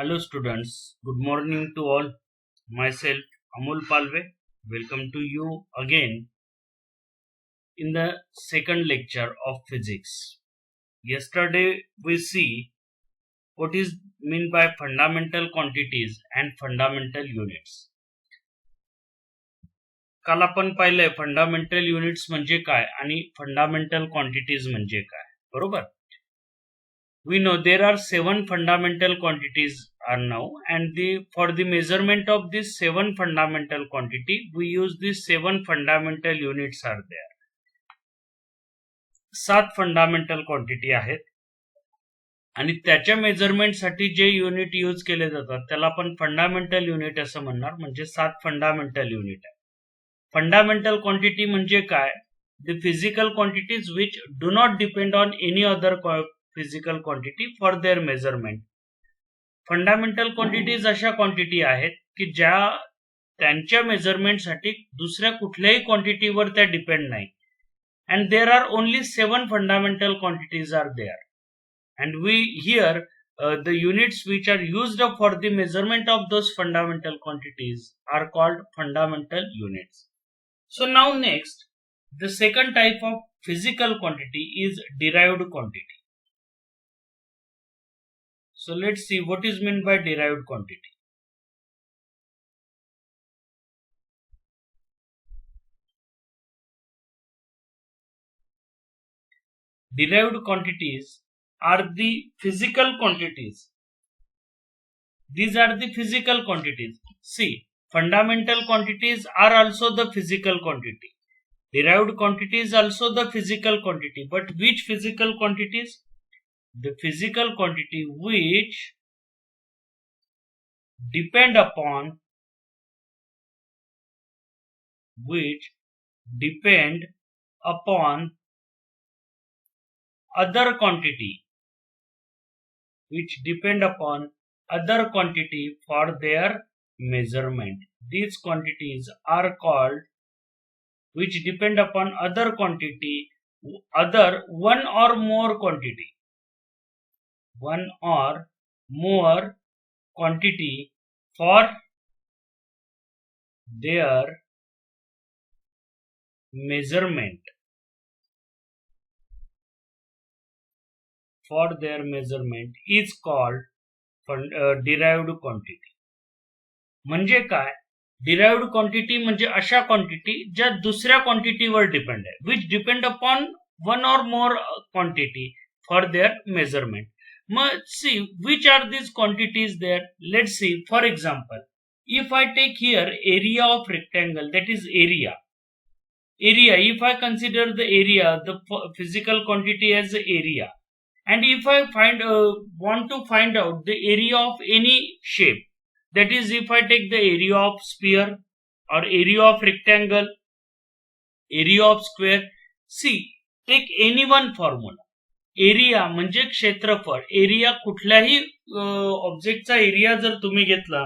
Hello students, good morning to all. Myself Amol Palve. Welcome to you again in the second lecture of physics. Yesterday we see what is meant by fundamental quantities and fundamental units. काल आपण पाहिलंय fundamental units म्हणजे काय आणि fundamental quantities म्हणजे काय, बरोबर? We know there are 7 fundamental quantities are now, and for the measurement of this 7 fundamental quantity we use these 7 fundamental units are there. 7 fundamental quantity आहेत आणि त्याच्या मेजरमेंट साठी जे युनिट यूज केले जातात त्याला आपण फंडामेंटल युनिट असं म्हणणार. म्हणजे 7 फंडामेंटल युनिट आहे. फंडामेंटल क्वांटिटी म्हणजे काय? The physical quantities which do not depend on any other physical quantity for their measurement. Fundamental quantities अशा क्वांटिटी आहेत की ज्या त्यांच्या मेजरमेंट साठी दुसऱ्या कुठल्याही क्वांटिटीवर त्या डिपेंड नाही. And there are only 7 fundamental quantities are there. And we here the units which are used up for the measurement of those fundamental quantities are called fundamental units. So now next, the second type of physical quantity is derived quantity. So let's see what is meant by derived quantity. Derived quantities are the physical quantities. These are the physical quantities. See, fundamental quantities are also the physical quantity. Derived quantities also the physical quantity. But which physical quantities? The physical quantity which depend upon other quantity, for their measurement. These quantities are called which depend upon other quantity, one or more quantity for their measurement. Is called derived quantity. म्हणजे काय? derived quantity म्हणजे अशा quantity ज्या दुसऱ्या क्वांटिटीवर depend आहे, which depend upon one or more quantity for their measurement. See which are these quantities there. Let's see. For example, if I take here area of rectangle, that is area, if I consider the area, the physical quantity as area, and if I want to find out the area of any shape, that is if I take the area of sphere or area of rectangle, area of square, see, take any one formula. Area म्हणजे क्षेत्रफळ. Area कुठल्याही ऑब्जेक्टचा area जर तुम्ही घेतला,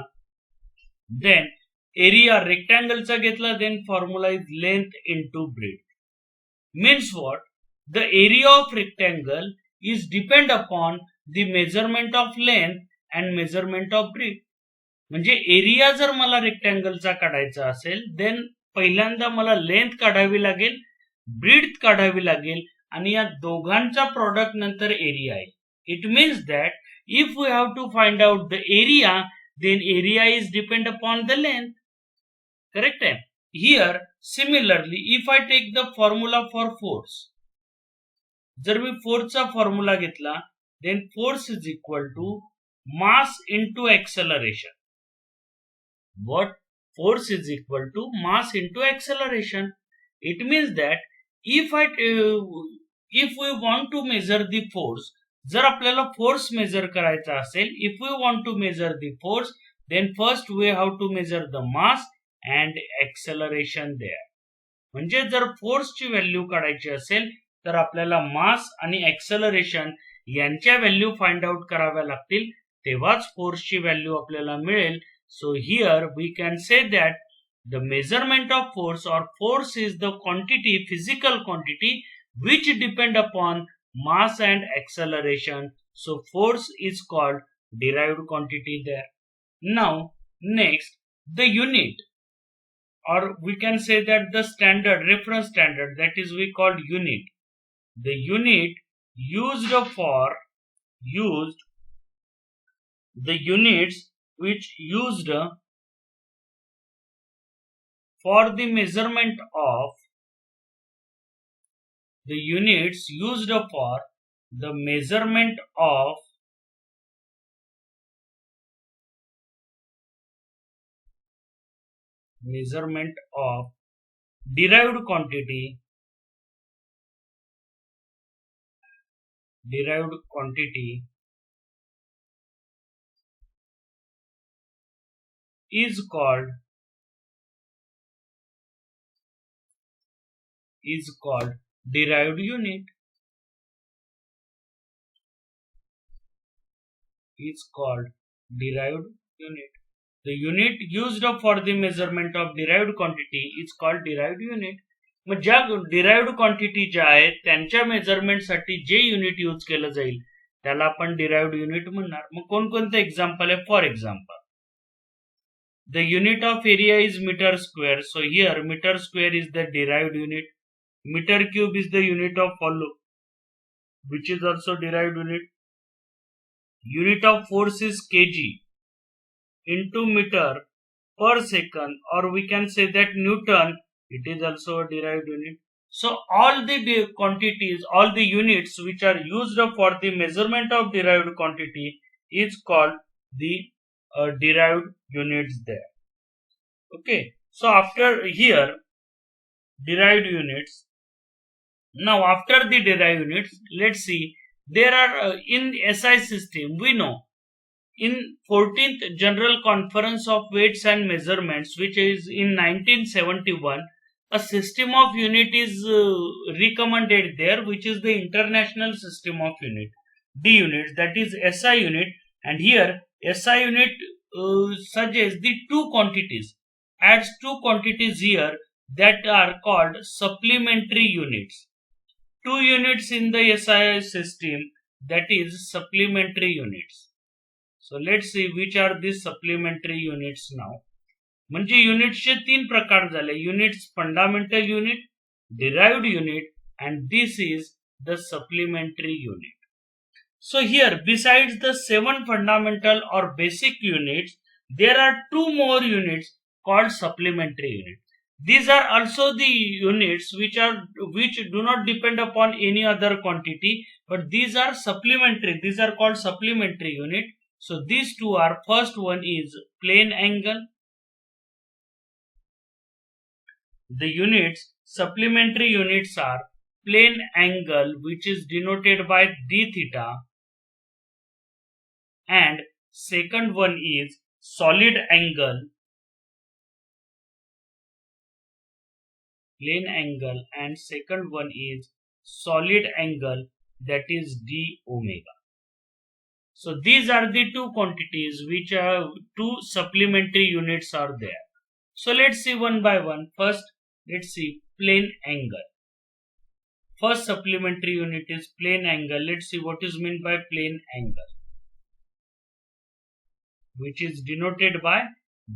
then area रेक्टँगलचा घेतला, then formula is length into breadth. Means what? The area of rectangle is depend upon the measurement of length and measurement of breadth. म्हणजे area जर मला रेक्टँगलचा काढायचा असेल, देन पहिल्यांदा मला लेंथ काढावी लागेल, ब्रेड्थ काढावी लागेल आणि या दोघांचा प्रोडक्ट नंतर एरिया आहे. It means that if we have to find out the area, then area is depend upon the length. Correct आहे? Here similarly if I take the formula for force, जर मी फोर्सचा फॉर्म्युला घेतला, then force is equal to mass into acceleration. What? Force is equal to mass into acceleration. It means that if we want to measure the force, जर आपल्याला force major करायचा असेल, if we want to measure the force, then first we have to measure the mass and acceleration there. म्हणजे जर फोर्सची value काढायची असेल तर आपल्याला मास आणि एक्सेलरेशन यांच्या व्हॅल्यू फाइंड आउट कराव्या लागतील, तेव्हाच फोर्सची व्हॅल्यू आपल्याला मिळेल. So here we can say that the measurement of force or force is the quantity, physical quantity which depend upon mass and acceleration. So force is called derived quantity there. Now, next, the unit, or we can say that the standard, reference standard, that is we called unit. The unit the units which used for the measurement of the units used for the measurement of derived quantity is called derived unit. The unit used for the measurement of derived quantity is called derived unit. मग ज्या derived quantity ज्या आहेत त्यांच्या मेजरमेंटसाठी जे unit use केलं जाईल त्याला आपण derived unit म्हणणार. मग कोणकोणते एक्झाम्पल आहे? For example, the unit of area is metre square. So here metre square is the derived unit. Meter cube is the unit of volume, which is also derived unit. Unit of force is kg into meter per second, or we can say that Newton. It is also a derived unit. So all the quantities, all the units which are used for the measurement of derived quantity is called the derived units there. Okay. So after here derived units. Now after the derived units, let's see, there are in SI system, we know in 14th General Conference of Weights and Measurements, which is in 1971, a system of unit is recommended there, which is the International System of Unit, D units, that is SI unit. And here SI unit suggests the two quantities, adds two quantities here that are called supplementary units. Two units in the SI system, that is supplementary units. So let's see which are these supplementary units now. म्हणजे युनिट्सचे तीन प्रकार झाले. Units fundamental unit, derived unit, and this is the supplementary unit. So here, besides the 7 fundamental or basic units, there are 2 more units called supplementary units. These are also the units which do not depend upon any other quantity, but these are supplementary. These are called supplementary unit. So these two are, first one is plane angle. The units, supplementary units are plane angle, which is denoted by d theta, and second one is solid angle, plane angle, and second one is solid angle, that is d omega. So these are the two quantities which are two supplementary units are there. So let's see one by one. First, let's see plane angle. First supplementary unit is plane angle. Let's see what is meant by plane angle, which is denoted by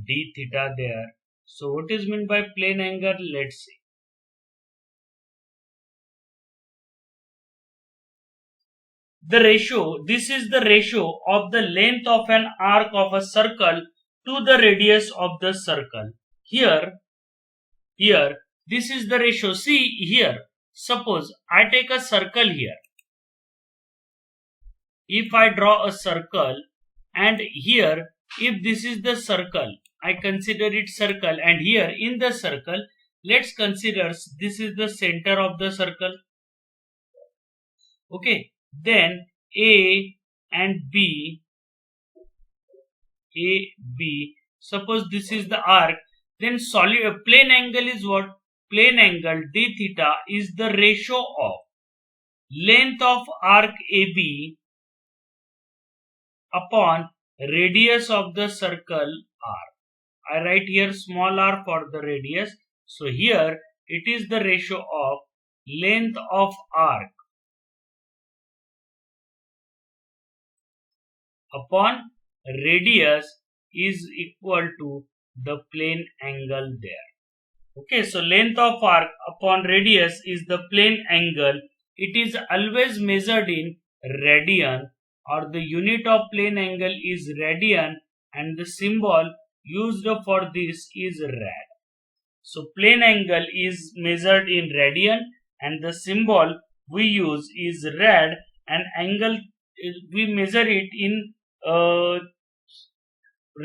d theta there. So what is meant by plane angle? Let's see. The ratio, this is the ratio of the length of an arc of a circle to the radius of the circle. Here, this is the ratio. See here, suppose I take a circle here. If I draw a circle, and here, if this is the circle, I consider it circle, and here in the circle, let's consider this is the center of the circle. Okay. Then A and B, suppose this is the arc, then solid plane angle is what? Plane angle d theta is the ratio of length of arc AB upon radius of the circle r. I write here small r for the radius. So here it is the ratio of length of arc upon radius is equal to the plane angle there. Okay, so length of arc upon radius is the plane angle. It is always measured in radian, or the unit of plane angle is radian, and the symbol used for this is rad. So plane angle is measured in radian and the symbol we use is rad, and angle we measure it in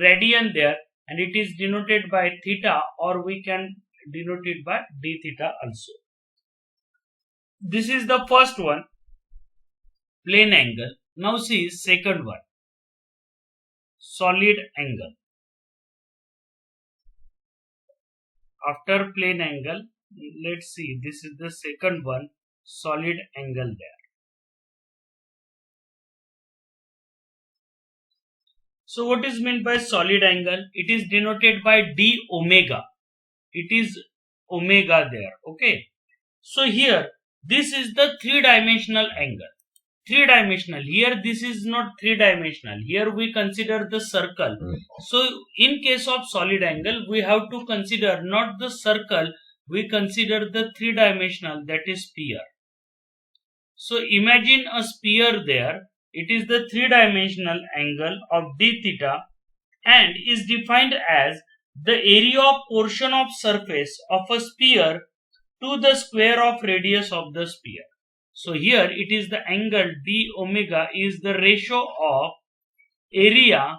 radian there, and it is denoted by theta, or we can denote it by d theta also. This is the first one, plane angle. Now see second one, solid angle. After plane angle, let's see, this is the second one, solid angle there. So what is meant by solid angle? It is denoted by d omega. It is omega there. Okay. So here, this is the three-dimensional angle. Three-dimensional. Here this is not three-dimensional. Here we consider the circle. So in case of solid angle, we have to consider not the circle, we consider the three-dimensional, that is sphere. So imagine a sphere there. It is the three-dimensional angle of d theta and is defined as the area of portion of surface of a sphere to the square of radius of the sphere. So here it is the angle d omega is the ratio of area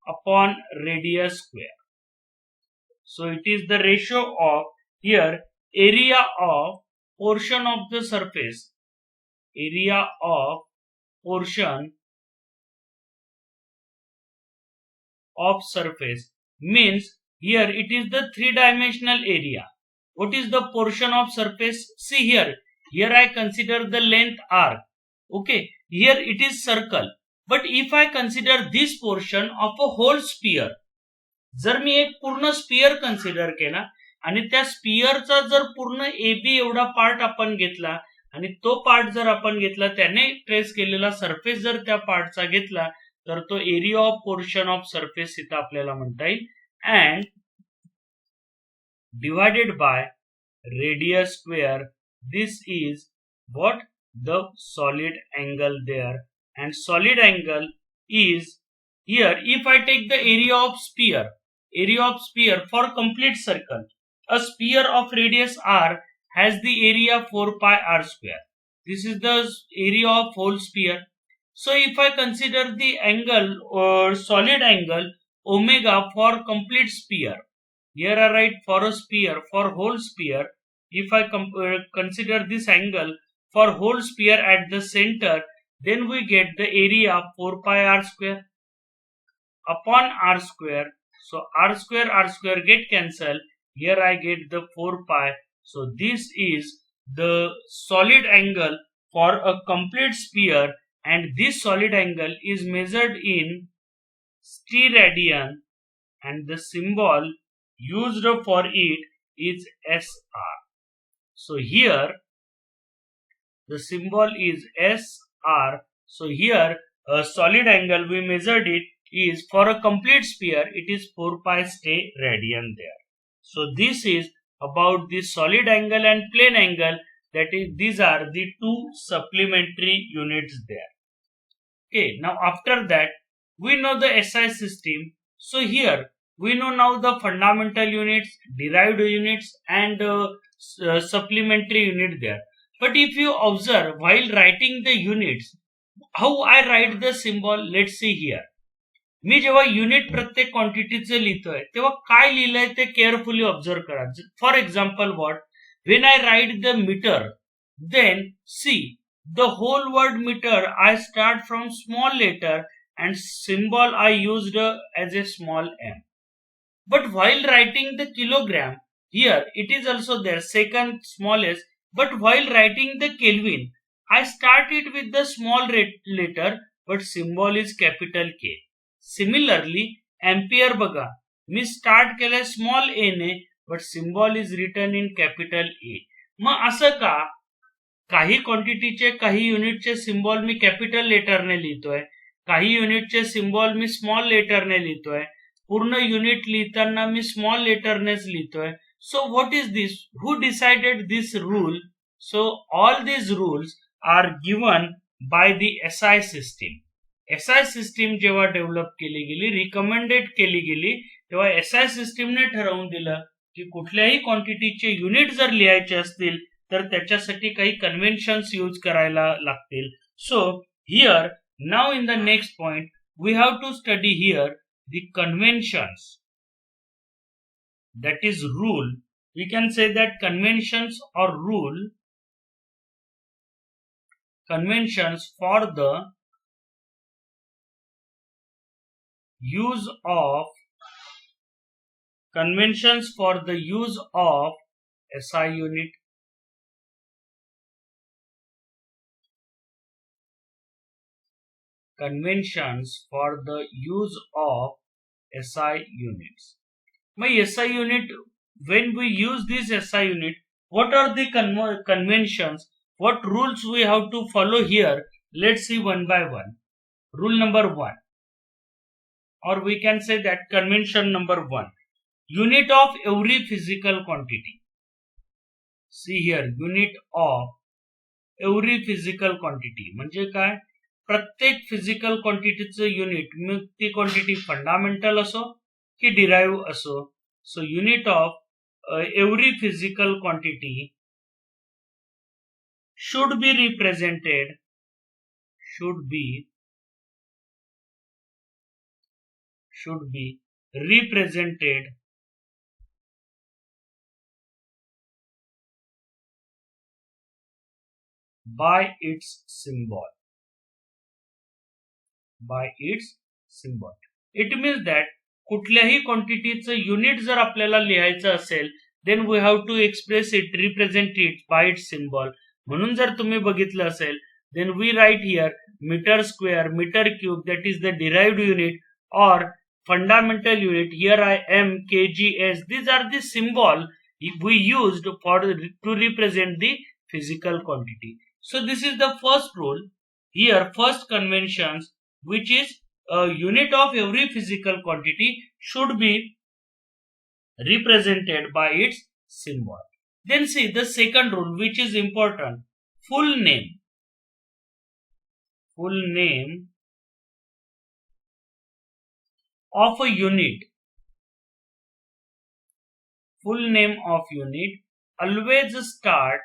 upon radius square. So it is the ratio of here area of portion of the surface, area of portion of surface means here it is the three-dimensional area. What is the portion of surface? See here I consider the length r. Okay, here it is circle. But if I consider this portion of a whole sphere, जर मी एक पूर्ण spear consider केला आणि त्या स्पियरचा जर पूर्ण AB एवढा part आपण घेतला आणि तो पार्ट जर आपण घेतला त्याने ट्रेस केलेला सरफेस जर त्या पार्टचा घेतला तर तो area of portion of surface इथं आपल्याला म्हणता येईल and divided by radius square. This is what the solid angle there, and solid angle is here. If I take the area of sphere for complete circle, a sphere of radius r has the area 4 pi r square. This is the area of whole sphere. So if I consider the angle or solid angle omega for complete sphere, here I write for a sphere, for whole sphere. If I consider this angle for whole sphere at the center, then we get the area 4 pi r square upon r square. So r square get cancelled. Here I get the 4 pi. So this is the solid angle for a complete sphere, and this solid angle is measured in steradian, and the symbol used for it is SR. So here the symbol is SR. So here a solid angle we measured it is for a complete sphere, it is 4 pi steradian there. So this is about the solid angle and plane angle, that is these are the two supplementary units there. Okay, now after that we know the SI system. So here we know now the fundamental units, derived units and supplementary unit there. But if you observe while writing the units, how I write the symbol, let's see here. मी जेव्हा unit प्रत्येक क्वांटिटीचे लिहितोय तेव्हा काय लिहिलंय ते carefully observe करा. For example what, when I write the metre, then see the whole word metre I start from small letter and symbol I used as a small m. But while writing the kilogram, here it is also there, second smallest, but while writing the Kelvin, I start it with the small letter, but symbol is capital K. Similarly, ampere बघा, मी start केलं small a ने, but symbol is written in capital A. मग असं का? काही क्वांटिटीचे काही युनिटचे symbol मी capital लेटरने लिहितोय काही युनिटचे सिम्बॉल मी स्मॉल लेटरने लिहितोय, पूर्ण युनिट लिहिताना मी स्मॉल लेटरनेच लिहितोय. So what is this? Who decided this rule? So all these rules are given by the SI system. SI system जेव्हा डेव्हलप केली गेली, रिकमेंडेड केली गेली, तेव्हा SI सिस्टीमने ठरवून दिलं की कुठल्याही क्वांटिटीचे युनिट जर लिहायचे असतील तर त्याच्यासाठी काही कन्व्हेन्शन्स यूज करायला लागतील. So here now in the next point we have to study here the conventions, that is rule. We can say that conventions or rule, conventions for the use of SI unit. Conventions for the use of SI units. My SI unit, when we use this SI unit, what are the conventions? What rules we have to follow here? Let's see one by one. Rule number 1, or we can say that convention number 1, unit of every physical quantity. See here, unit of every physical quantity म्हणजे काय? प्रत्येक physical क्वांटिटीचं unit, मग ती quantity fundamental असो की derive असो. सो unit of every physical quantity should be represented by its symbol. It means that कुठल्याही क्वांटिटीचं unit जर आपल्याला लिहायचं असेल, then we have to express it, represent it by it symbol. म्हणून जर तुम्ही बघितलं असेल, then we write here metre square, metre cube, that is the derived unit or fundamental unit. Here I am, kgs. These are the symbol we used to represent the physical quantity. So this is the first rule. Here first conventions, which is a unit of every physical quantity should be represented by its symbol. Then see the second rule, which is important. Full name of a unit. Full name of unit always start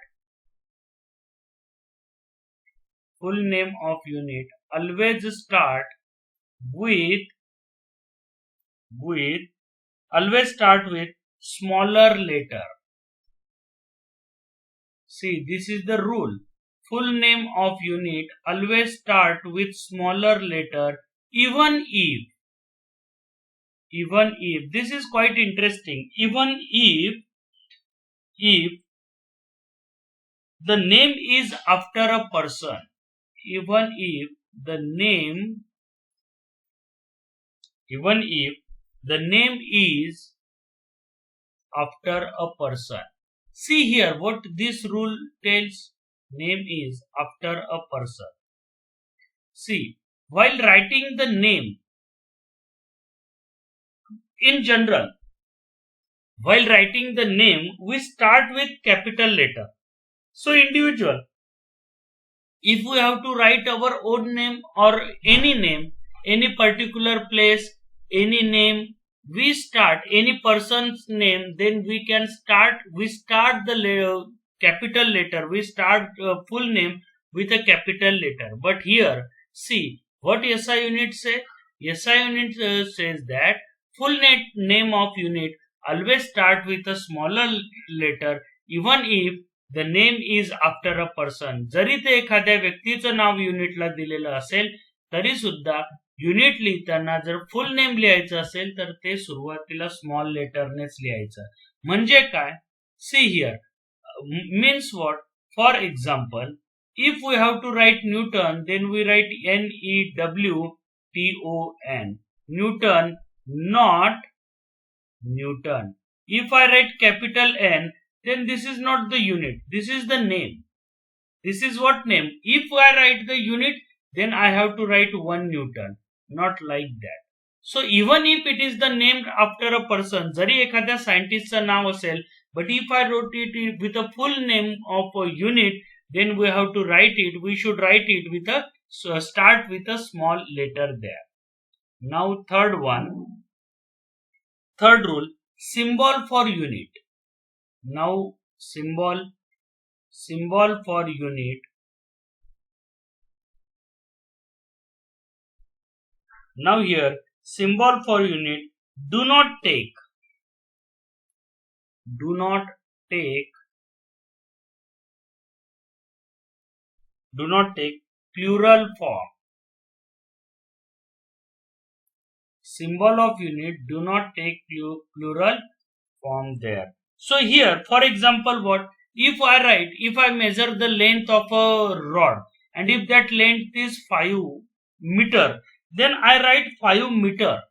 with smaller letter. See, this is the rule. Full name of unit always start with smaller letter, even if this is quite interesting, even if the name is after a person, even if the name is after a person. See here what this rule tells, name is after a person. See, while writing the name, in general, while writing the name, we start with capital letter. So individual, if we have to write our own name or any name, any particular place, any name, we start any person's name, then we start the capital letter, we start full name with a capital letter. But here, see what SI unit say. SI unit says that full name of unit always start with a smaller letter, even if the name is after a person. जरी ते एखाद्या व्यक्तीचं नाव युनिटला दिलेलं असेल तरी सुद्धा unit लिहिताना जर full name लिहायचं असेल तर ते सुरुवातीला स्मॉल लेटरनेच लिहायचं. म्हणजे काय? See here means what? For example, if we have to write Newton, then we write Newton, Newton, not Newton. If I write capital N, then this is not the unit, this is the name. This is what name? If I write the unit then I have to write 1 Newton, not like that. So even if it is the named after a person, जरी एखाद्या सायंटिस्टचं नाव असेल, but if I wrote it with a full name of a unit, then we have to write it, we should write it with a, so start with a small letter there. Now third rule, symbol for unit. Now symbol for unit. Now here, symbol for unit, do not take plural form. Symbol of unit, do not take plural form there. So here, for example, what? If I measure the length of a rod, and if that length is 5 meter, then I write 5 meter.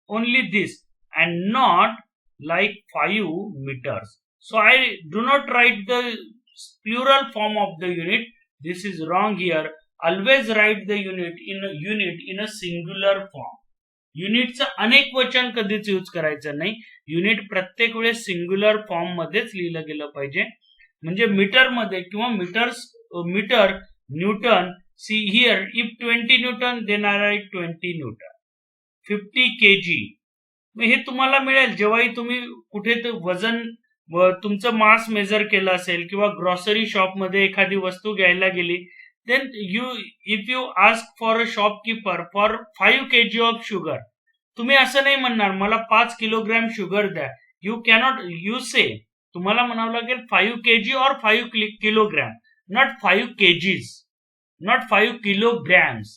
Only this, and not like 5 meters. So I do not write the plural form of the unit. This is wrong here. Always write the unit in a singular form. युनिटचं अनेक वचन कधीच use करायचं नाही. Unit प्रत्येक वेळेस singular form मध्येच लिहिलं गेलं पाहिजे. म्हणजे मीटर मध्ये किंवा metre newton. See here if 20 newton then I write 20 newton. 50 kg. हे तुम्हाला मिळेल जेव्हाही तुम्ही कुठे वजन तुमचं मास मेजर केलं असेल किंवा ग्रॉसरी शॉप मध्ये एखादी वस्तू घ्यायला गेली, then if you ask for a shopkeeper for 5 kg of sugar, तुम्ही असं नाही म्हणणार मला 5 किलोग्रॅम शुगर द्या. यू कॅनॉट यू से, तुम्हाला म्हणावं लागेल 5 kg और 5 kilogram, not 5 kgs, not 5 kilograms.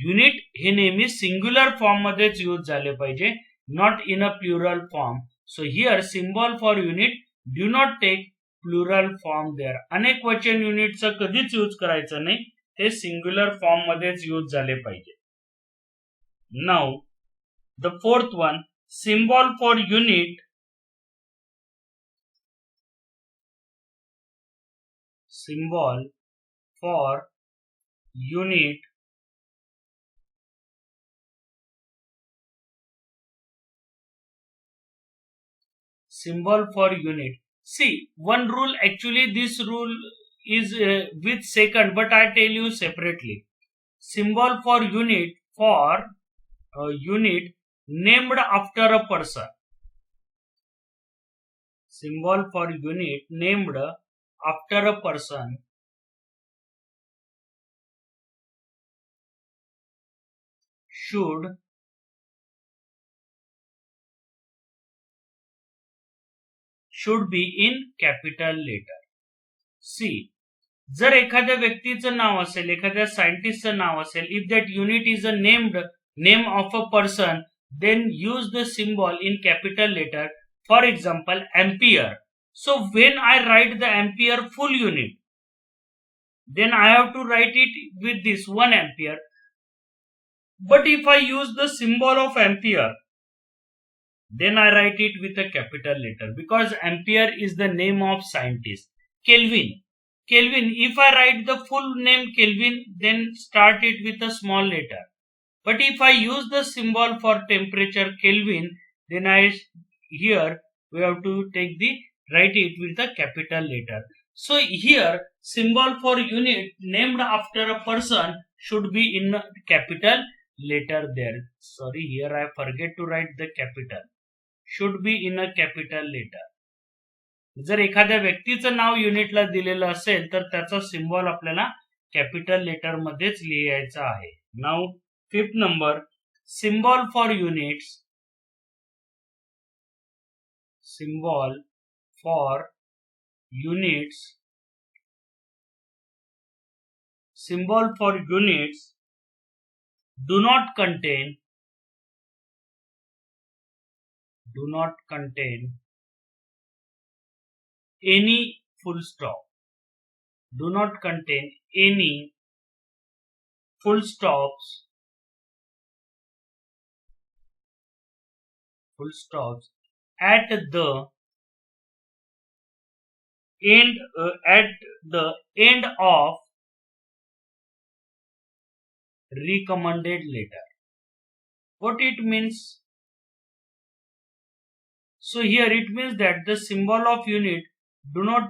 Unit हे नेहमी सिंग्युलर फॉर्म मध्येच यूज झाले पाहिजे, not in a plural form. So here symbol for unit do not take plural form there. अनेक वचन युनिटचं कधीच यूज करायचं नाही, ते सिंग्युलर फॉर्म मध्येच यूज झाले पाहिजे. Now the fourth one, symbol for unit. Symbol for unit See, one rule, actually this rule is with second, but I tell you separately. Symbol for unit named after a person. Symbol for unit named after a person should be in capital letter. See, जर एखाद्या व्यक्तीचं नाव असेल, एखाद्या सायंटिस्टचं नाव असेल, if that unit is a name of a person, then use the symbol in capital letter. For example, ampere. So when I write the ampere full unit, then I have to write it with this 1 ampere. But if I use the symbol of ampere, then I write it with a capital letter, because ampere is the name of scientist. Kelvin, if I write the full name Kelvin, then start it with a small letter. But if I use the symbol for temperature Kelvin, then here we have to write it with a capital letter. So here symbol for unit named after a person should be in a capital letter there. Sorry, here I forget to write the capital. Should be in a capital letter. जर एखाद्या व्यक्तीचं नाव युनिटला दिलेलं असेल तर त्याचा symbol आपल्याला capital letter मध्येच लिहायचा आहे. Now fifth number, symbol for units. Symbol for units. Symbol for units do not contain any full stop. Do not contain any full stops at the end of recommended letter. What it means? So here it means that the symbol of unit do not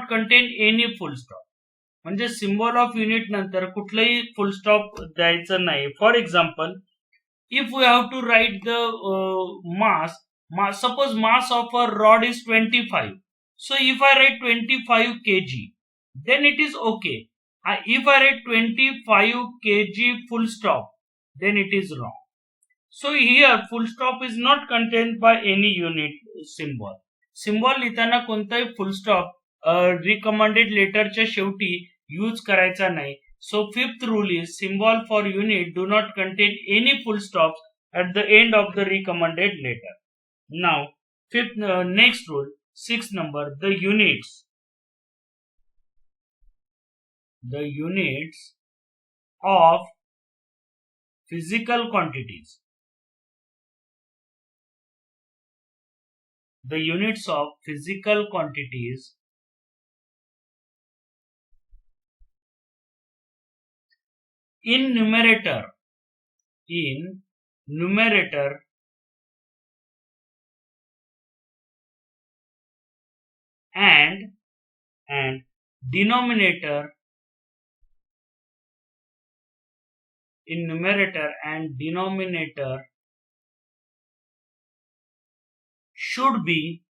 contain any full stop. म्हणजे symbol of unit नंतर कुठलाही full stop द्यायचं नाही. For example, if we have to write the mass, suppose mass of a rod is 25. So if I write 25 kg, then it is okay. If I write 25 kg full stop, then it is wrong. So here full stop is not contained by any unit symbol. Symbol लिहिताना कोणताही full stop recommended लेटरच्या शेवटी use करायचा नाही. So fifth rule is symbol for unit do not contain any full stops at the end of the recommended letter. Now next rule, sixth number, the units of physical quantities. The units of physical quantities in numerator and denominator should be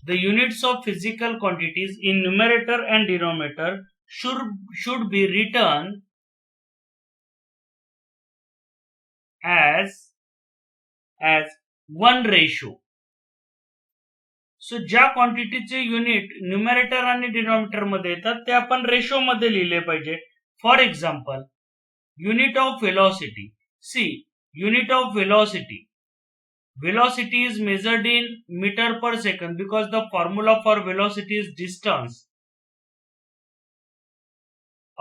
the units of physical quantities in numerator and denominator should be written as 1 ratio. So ज्या क्वांटिटीचे unit numerator आणि denominator मध्ये येतात ते आपण ratio मध्ये लिहिले पाहिजे. For example, unit of velocity. See, unit of velocity is measured in meter per second because the formula for velocity is distance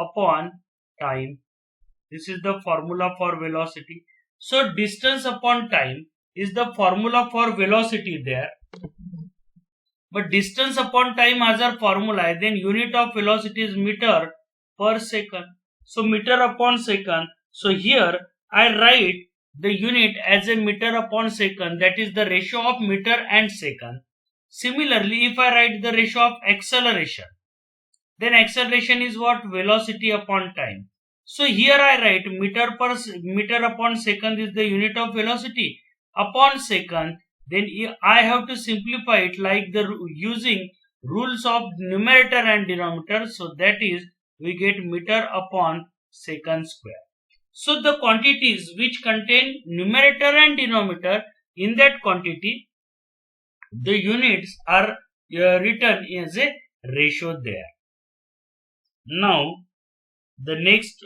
upon time. This is the formula for velocity. So distance upon time is the formula for velocity there. But distance upon time as our formula, then unit of velocity is meter per second. So meter upon second. So here I write the unit as a meter upon second, that is the ratio of meter and second. Similarly, if I write the ratio of acceleration, then acceleration is what? Velocity upon time. So here I write meter upon second is the unit of velocity upon second. Then I have to simplify it like using rules of numerator and denominator. So that is, we get meter upon second square. So the quantities which contain numerator and denominator, in that quantity the units are written as a ratio there. Now the next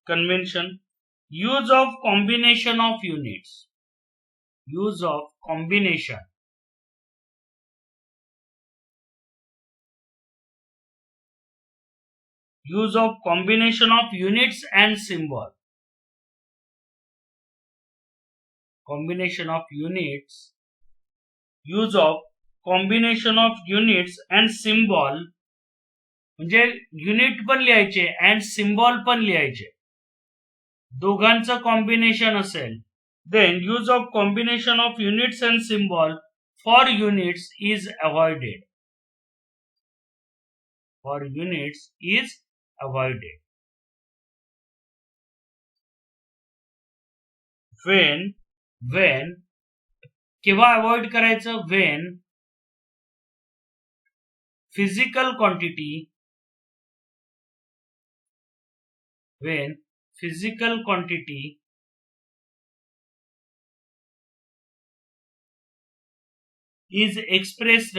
convention, use of combination of units. Use of combination. Use of combination of units and symbol. Combination of units. Use of combination of units and symbol. म्हणजे unit पण लिहायचे and symbol पण लिहायचे. दोघांचं combination असेल, then use of combination of units and symbol for units is avoided. For units is avoided. When केव्हा avoid करायचं? When physical quantity is expressed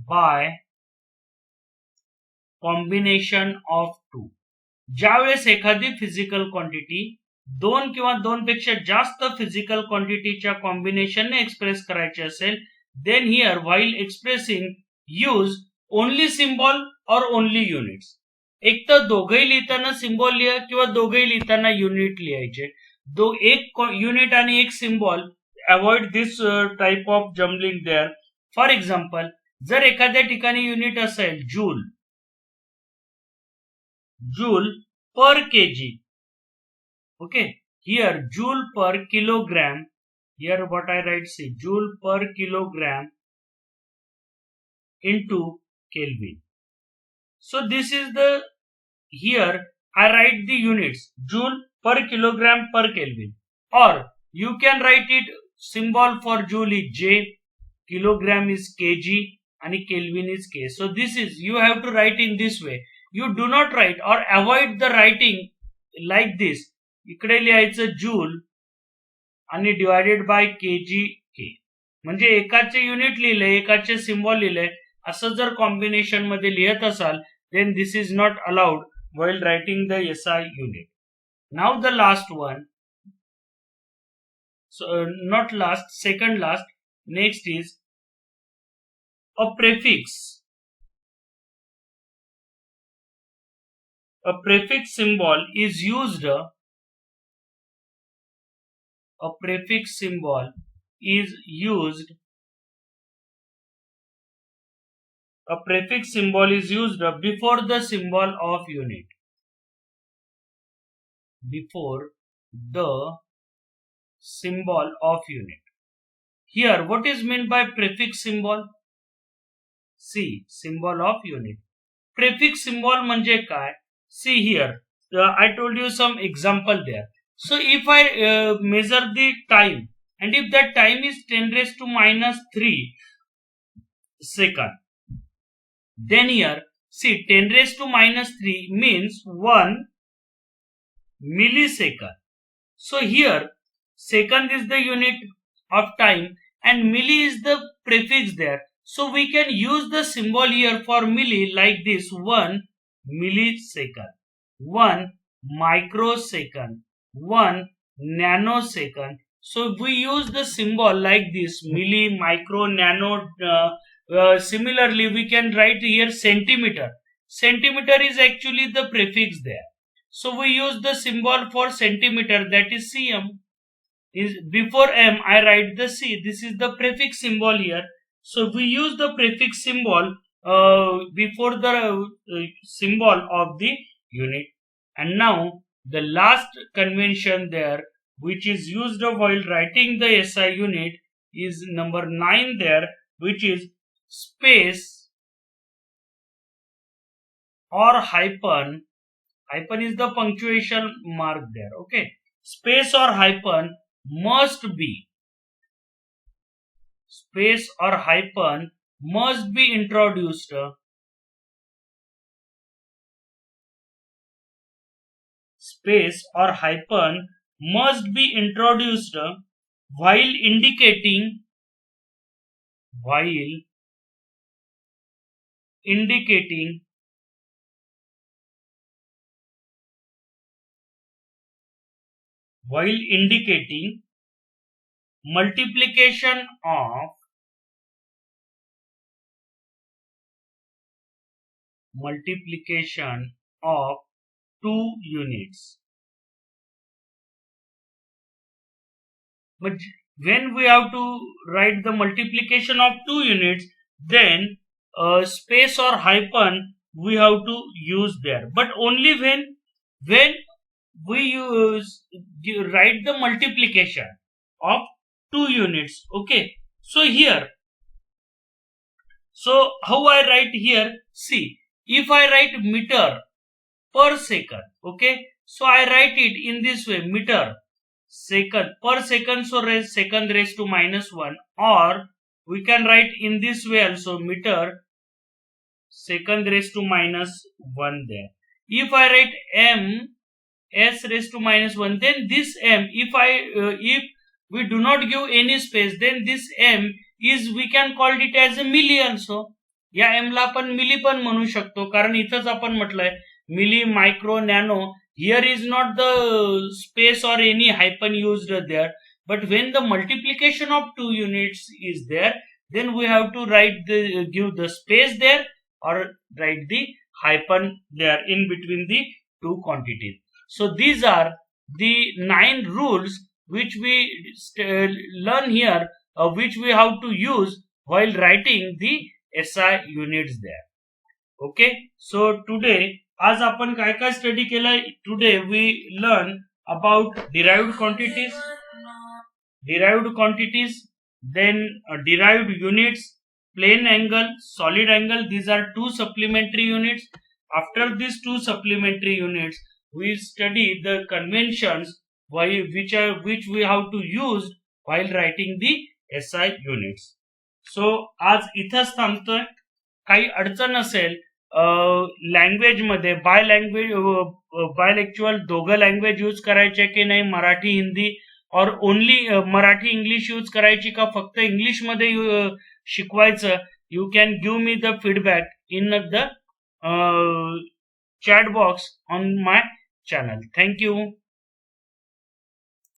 by combination of two. ज्यावेळेस एखादी फिजिकल क्वांटिटी दोन किंवा दोन पेक्षा जास्त फिजिकल क्वांटिटीच्या कॉम्बिनेशनने एक्सप्रेस करायची असेल, then here while expressing use only symbol और ओनली युनिट्स. एक तर दोघंही लिहिताना सिम्बॉल लिहा किंवा दोघंही लिहिताना युनिट लिहायचे. दो एक युनिट आणि एक symbol, avoid this type of jumbling there. For example, जर एखाद्या ठिकाणी युनिट असेल joule per KG, okay, here joule per kilogram, here what I write, say joule per kilogram into Kelvin. So this is the, here I write the units joule per kilogram per Kelvin, or you can write it symbol for joule is J, kilogram is kg and Kelvin is K. So this is, you have to write in this way. You do not write or avoid the writing like this. इकडे लिहायचं joule आणि divided by KG के, म्हणजे एकाचे unit लिहिले एकाचे symbol लिहिले असं जर कॉम्बिनेशन मध्ये लिहित असाल, then this is not allowed while writing the SI unit. Now the last one, so not last, second last, next is a prefix. A prefix symbol is used, a prefix symbol is used, a prefix symbol is used before the symbol of unit, before the symbol of unit. Here what is meant by prefix symbol? See, symbol of unit. Prefix symbol म्हणजे काय? See here, I told you some example there. So if I measure the time, and if that time is 10 raised to minus 3 second, then here see 10 raised to minus 3 means 1 millisecond. So here second is the unit of time and milli is the prefix there. So we can use the symbol here for milli like this: 1 millisecond, 1 microsecond, 1 nanosecond. So we use the symbol like this: milli, micro, nano. Similarly, we can write here centimeter. Centimeter is actually the prefix there. So we use the symbol for centimeter, that is cm. Is before m I write the c. This is the prefix symbol here. So we use the prefix symbol before the symbol of the unit. And now the last convention there, which is used while writing the SI unit, is number 9 there, which is space or hyphen. Hyphen is the punctuation mark there, okay. Space or hyphen must be, space or hyphen must be introduced space or hyphen must be introduced while indicating multiplication of two units. But when we have to write the multiplication of two units, then space or hyphen we have to use there, but only when we write the multiplication of two units, okay. So here, so how I write here, see, if I write meter per second, okay, so I write it in this way: meter second per second, so second raised to minus 1, or we can write in this way also: meter second raised to minus 1 there. If I write m s raised to minus 1, then this m, if we do not give any space, then this m is, we can call it as a milli also. या m ला आपण मिली पण म्हणू शकतो, कारण इथंच आपण म्हटलंय milli, micro, nano. Here is not the space or any hyphen used there, but when the multiplication of two units is there, then we have to give the space there or write the hyphen there in between the two quantities. So these are the 9 rules which we learn here, which we have to use while writing the SI units there. Okay, so today आज आपण काय काय study केलंय. Today we learn about derived quantities, then derived units, plane angle, solid angle. These are two supplementary units. After these two supplementary units, we study the conventions which we have to use while writing the SI units. So आज इथंच थांबतोय. काही अडचण असेल language मध्ये बायलॅक्च्युअल दोघं language use करायचे की नाही, मराठी हिंदी और ओनली मराठी इंग्लिश यूज करायची का फक्त इंग्लिश मध्ये शिकवायचं, you can give me the feedback in the chat box on my channel. Thank you.